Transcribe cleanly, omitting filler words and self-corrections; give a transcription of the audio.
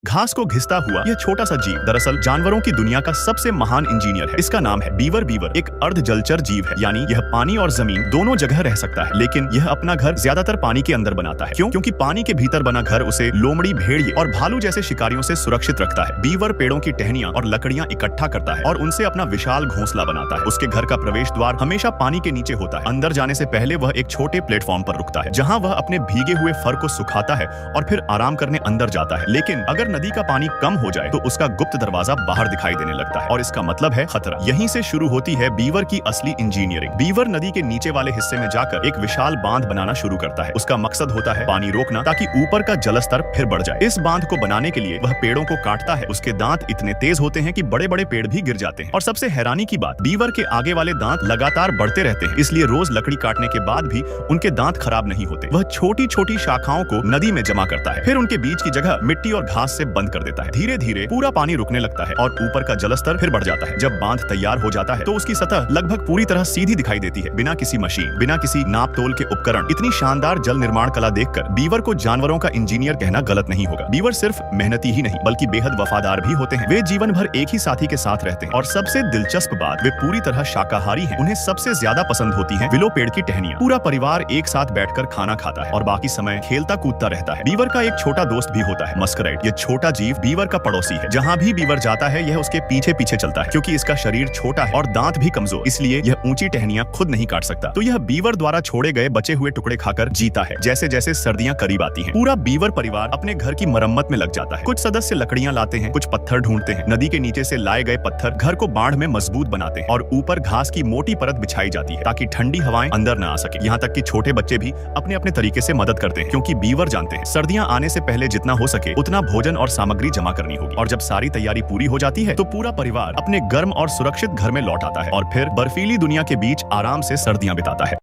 घास को घिसता हुआ यह छोटा सा जीव दरअसल जानवरों की दुनिया का सबसे महान इंजीनियर है। इसका नाम है बीवर। बीवर एक अर्ध जलचर जीव है, यानी यह पानी और जमीन दोनों जगह रह सकता है, लेकिन यह अपना घर ज्यादातर पानी के अंदर बनाता है। क्यों? क्योंकि पानी के भीतर बना घर उसे लोमड़ी, भेड़िए और भालू जैसे शिकारियों से सुरक्षित रखता है। बीवर पेड़ों की टहनियां और लकड़ियां इकट्ठा करता है और उनसे अपना विशाल घोंसला बनाता है। उसके घर का प्रवेश द्वार हमेशा पानी के नीचे होता है। अंदर जाने से पहले वह एक छोटे प्लेटफॉर्म पर रुकता है, जहाँ वह अपने भीगे हुए फर को सुखाता है और फिर आराम करने अंदर जाता है। लेकिन अगर नदी का पानी कम हो जाए तो उसका गुप्त दरवाजा बाहर दिखाई देने लगता है और इसका मतलब है खतरा। यहीं से शुरू होती है बीवर की असली इंजीनियरिंग। बीवर नदी के नीचे वाले हिस्से में जाकर एक विशाल बांध बनाना शुरू करता है। उसका मकसद होता है पानी रोकना, ताकि ऊपर का जलस्तर फिर बढ़ जाए। इस बांध को बनाने के लिए वह पेड़ों को काटता है। उसके दांत इतने तेज होते हैं कि बड़े बड़े पेड़ भी गिर जाते हैं। और सबसे हैरानी की बात, बीवर के आगे वाले दांत लगातार बढ़ते रहते हैं, इसलिए रोज लकड़ी काटने के बाद भी उनके दांत खराब नहीं होते। वह छोटी छोटी शाखाओं को नदी में जमा करता है, फिर उनके बीच की जगह मिट्टी और घास से बंद कर देता है। धीरे धीरे पूरा पानी रुकने लगता है और ऊपर का जलस्तर फिर बढ़ जाता है। जब बांध तैयार हो जाता है तो उसकी सतह लगभग पूरी तरह सीधी दिखाई देती है, बिना किसी मशीन, बिना किसी नाप तोल के उपकरण। इतनी शानदार जल निर्माण कला देखकर बीवर को जानवरों का इंजीनियर कहना गलत नहीं होगा। बीवर सिर्फ मेहनती ही नहीं बल्कि बेहद वफादार भी होते हैं। वे जीवन भर एक ही साथी के साथ रहते हैं और सबसे दिलचस्प बात, वे पूरी तरह शाकाहारी हैं। उन्हें सबसे ज्यादा पसंद होती है विलो पेड़ की टहनियां। पूरा परिवार एक साथ बैठकर खाना खाता है और बाकी समय खेलता कूदता रहता है। बीवर का एक छोटा दोस्त भी होता है, मस्कराइट। ये छोटा जीव बीवर का पड़ोसी है। जहाँ भी बीवर जाता है यह उसके पीछे पीछे चलता है। क्योंकि इसका शरीर छोटा है और दांत भी कमजोर, इसलिए यह ऊंची टहनियां खुद नहीं काट सकता। तो यह बीवर द्वारा छोड़े गए बचे हुए टुकड़े खाकर जीता है। जैसे जैसे सर्दियां करीब आती हैं, पूरा बीवर परिवार अपने घर की मरम्मत में लग जाता है। कुछ सदस्य लकड़ियां लाते हैं, कुछ पत्थर ढूंढते हैं। नदी के नीचे से लाए गए पत्थर घर को बाढ़ में मजबूत बनाते हैं और ऊपर घास की मोटी परत बिछाई जाती है ताकि ठंडी हवाएं अंदर न आ सके। यहाँ तक कि छोटे बच्चे भी अपने अपने तरीके से मदद करते हैं, क्योंकि बीवर जानते हैं सर्दियां आने से पहले जितना हो सके उतना भोजन और सामग्री जमा करनी होगी। और जब सारी तैयारी पूरी हो जाती है तो पूरा परिवार अपने गर्म और सुरक्षित घर में लौट आता है और फिर बर्फीली दुनिया के बीच आराम से सर्दियां बिताता है।